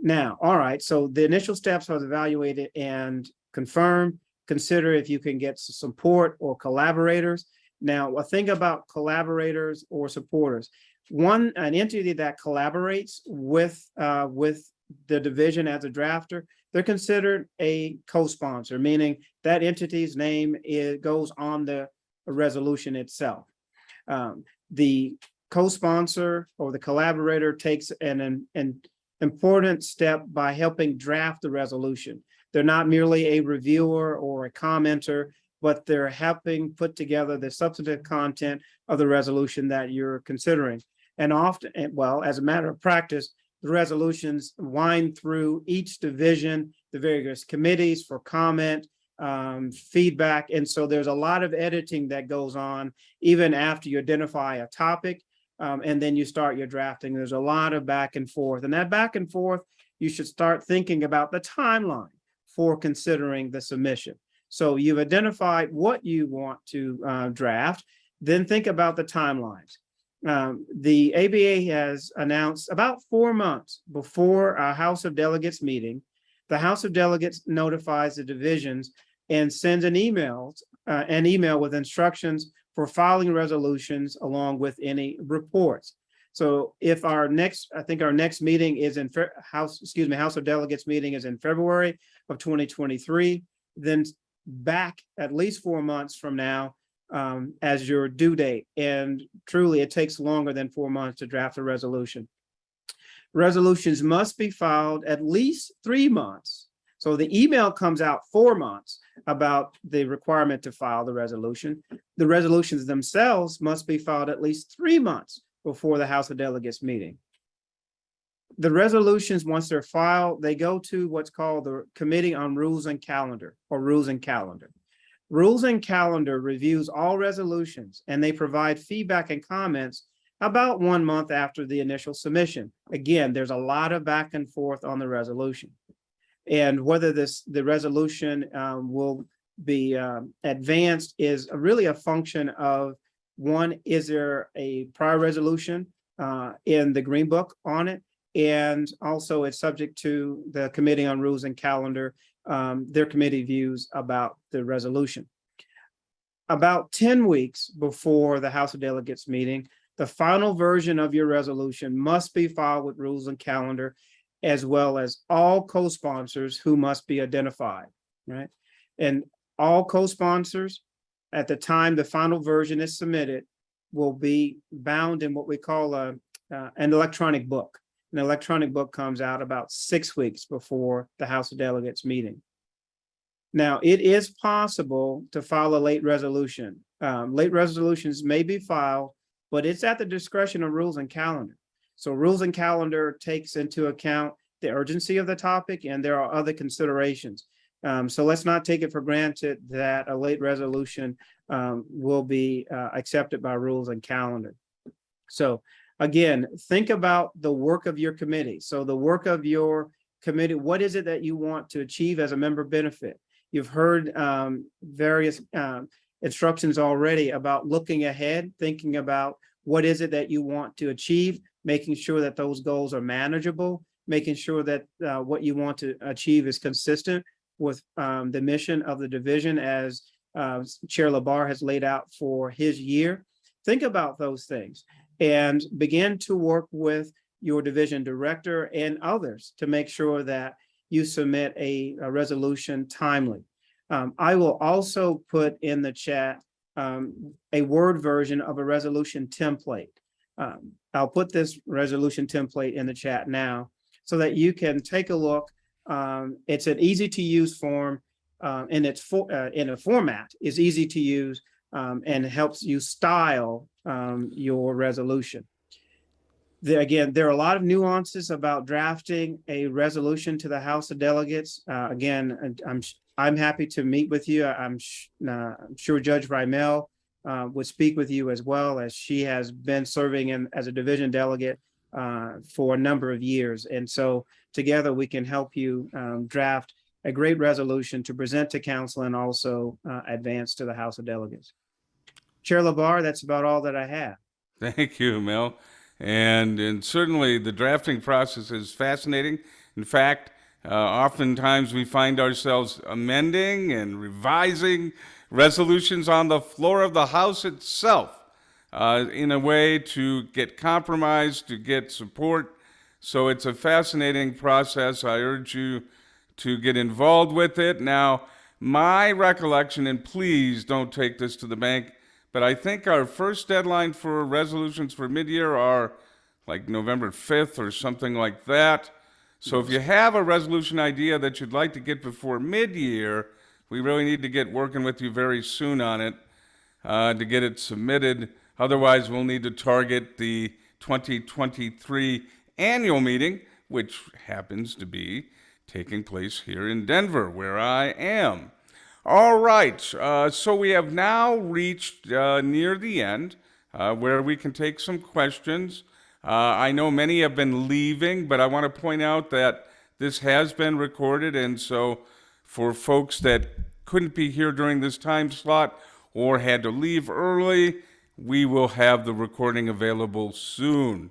Now, all right, so the initial steps are evaluated and confirm, consider if you can get support or collaborators. Now, a thing about collaborators or supporters, an entity that collaborates with the division as a drafter, they're considered a co-sponsor, meaning that entity's name goes on the resolution itself. The co-sponsor or the collaborator takes an important step by helping draft the resolution. They're not merely a reviewer or a commenter, but they're helping put together the substantive content of the resolution that you're considering. And often, well, as a matter of practice, the resolutions wind through each division, the various committees for comment, feedback. And so there's a lot of editing that goes on even after you identify a topic and then you start your drafting. There's a lot of back and forth, and that back and forth, you should start thinking about the timeline for considering the submission. So you've identified what you want to draft, then think about the timelines. The ABA has announced about 4 months before our House of Delegates meeting, the House of Delegates notifies the divisions and sends an email with instructions for filing resolutions along with any reports. So if our next meeting is in House of Delegates meeting is in February of 2023, then back at least 4 months from now as your due date. And truly, it takes longer than 4 months to draft a resolution. Resolutions must be filed at least 3 months. So the email comes out 4 months about the requirement to file the resolution. The resolutions themselves must be filed at least 3 months before the House of Delegates meeting. The resolutions, once they're filed, they go to what's called the Committee on Rules and Calendar, or Rules and Calendar. Rules and Calendar reviews all resolutions, and they provide feedback and comments about 1 month after the initial submission. Again, there's a lot of back and forth on the resolution. And whether the resolution will be advanced is really a function of, one, is there a prior resolution in the Green Book on it? And also it's subject to the Committee on Rules and Calendar, their committee views about the resolution. about 10 weeks before the House of Delegates meeting, the final version of your resolution must be filed with Rules and Calendar, as well as all co-sponsors who must be identified, right? And all co-sponsors, at the time the final version is submitted, will be bound in what we call an electronic book. An electronic book comes out about 6 weeks before the House of Delegates meeting. Now, it is possible to file a late resolution. Late resolutions may be filed, but it's at the discretion of Rules and Calendar. So Rules and Calendar takes into account the urgency of the topic, and there are other considerations. So let's not take it for granted that a late resolution will be accepted by Rules and Calendar. So again, think about the work of your committee. So the work of your committee, what is it that you want to achieve as a member benefit? You've heard various instructions already about looking ahead, thinking about what is it that you want to achieve, making sure that those goals are manageable, making sure that what you want to achieve is consistent with the mission of the division as Chair LaBarre has laid out for his year. Think about those things and begin to work with your division director and others to make sure that you submit a resolution timely. I will also put in the chat a Word version of a resolution template. I'll put this resolution template in the chat now so that you can take a look. It's an easy to use form and it's in a format is easy to use and helps you style your resolution. Again, there are a lot of nuances about drafting a resolution to the House of Delegates. Again, I'm happy to meet with you. I'm sure Judge Rymel would speak with you as well, as she has been serving as a division delegate for a number of years. And so together we can help you draft a great resolution to present to council and also advance to the House of Delegates. Chair LaBarre, that's about all that I have. Thank you, Mel. And certainly the drafting process is fascinating. In fact, oftentimes we find ourselves amending and revising resolutions on the floor of the House itself in a way to get compromise, to get support. So it's a fascinating process. I urge you to get involved with it. Now, my recollection, and please don't take this to the bank, but I think our first deadline for resolutions for mid-year are like November 5th or something like that. So if you have a resolution idea that you'd like to get before mid-year, we really need to get working with you very soon on it to get it submitted. Otherwise, we'll need to target the 2023 annual meeting, which happens to be taking place here in Denver, where I am. All right, so we have now reached near the end where we can take some questions. I know many have been leaving, but I want to point out that this has been recorded, and so for folks that couldn't be here during this time slot or had to leave early, we will have the recording available soon.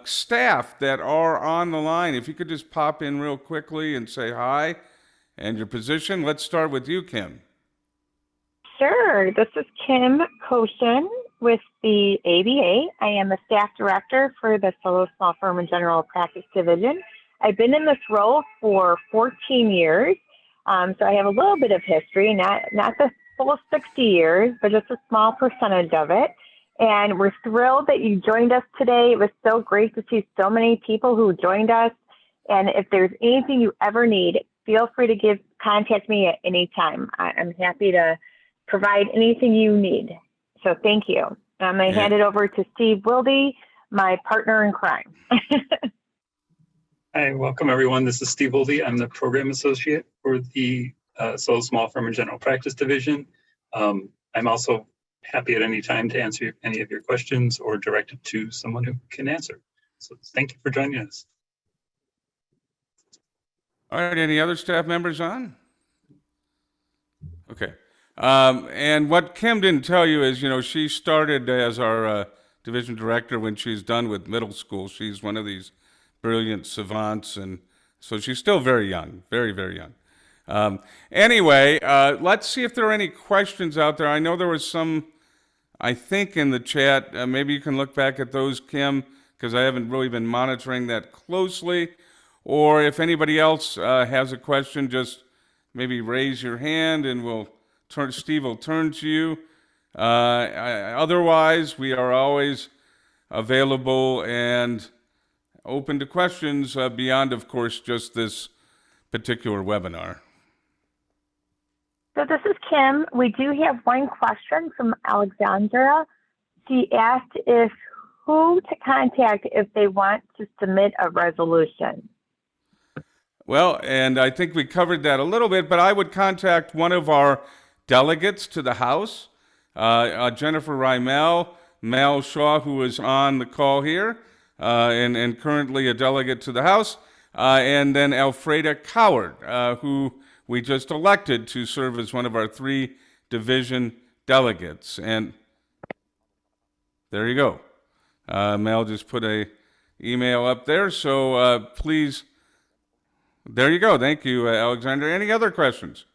Staff that are on the line, if you could just pop in real quickly and say hi and your position. Let's start with you, Kim. Sure. This is Kim Koshin with the ABA. I am a staff director for the Solo Small Firm and General Practice Division. I've been in this role for 14 years, so I have a little bit of history, not the full 60 years, but just a small percentage of it. And we're thrilled that you joined us today. It was so great to see so many people who joined us. And if there's anything you ever need, feel free to contact me at any time. I'm happy to provide anything you need. So thank you. I'm going to hand it over to Steve Wilde, my partner in crime. Hi, welcome everyone. This is Steve Wilde. I'm the program associate for the Solo Small Firm and General Practice Division. I'm also happy at any time to answer any of your questions or direct it to someone who can answer. So thank you for joining us. All right, any other staff members on? Okay. And what Kim didn't tell you is, she started as our division director when she's done with middle school. She's one of these brilliant savants, and so she's still very young, very, very young. Anyway, let's see if there are any questions out there. I know there was some, I think, in the chat. Maybe you can look back at those, Kim, because I haven't really been monitoring that closely. Or if anybody else has a question, just maybe raise your hand and Steve will turn to you. Otherwise, we are always available and open to questions beyond, of course, just this particular webinar. So this is Kim. We do have one question from Alexandra. She asked who to contact if they want to submit a resolution. Well, and I think we covered that a little bit, but I would contact one of our delegates to the House, Jennifer Rymel, Mal Shaw, who is on the call here, and currently a delegate to the House, and then Alfreda Coward, who we just elected to serve as one of our 3 division delegates. And there you go. Mel just put a email up there, so please, there you go. Thank you, Alexander. Any other questions?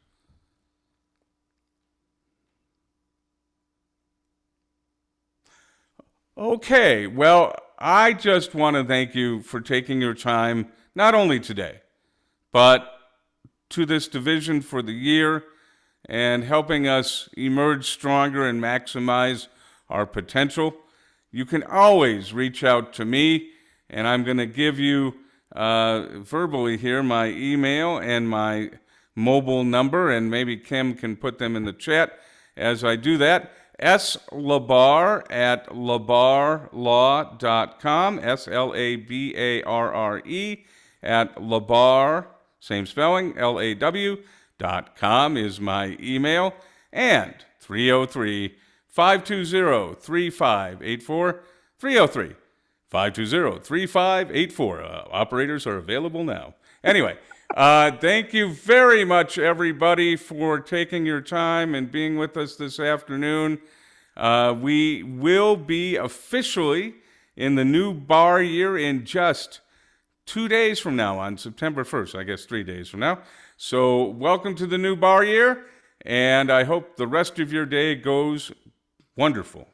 Okay, well, I just want to thank you for taking your time, not only today, but to this division for the year and helping us emerge stronger and maximize our potential. You can always reach out to me, and I'm going to give you verbally here my email and my mobile number, and maybe Kim can put them in the chat as I do that. slabarre@labarlaw.com, SLABARRE same spelling, LAW.com is my email, and 303-520-3584, 303-520-3584. Operators are available now. Anyway, thank you very much, everybody, for taking your time and being with us this afternoon. We will be officially in the new bar year in just 2 days from now, on September 1st, I guess 3 days from now. So welcome to the new bar year, and I hope the rest of your day goes wonderful.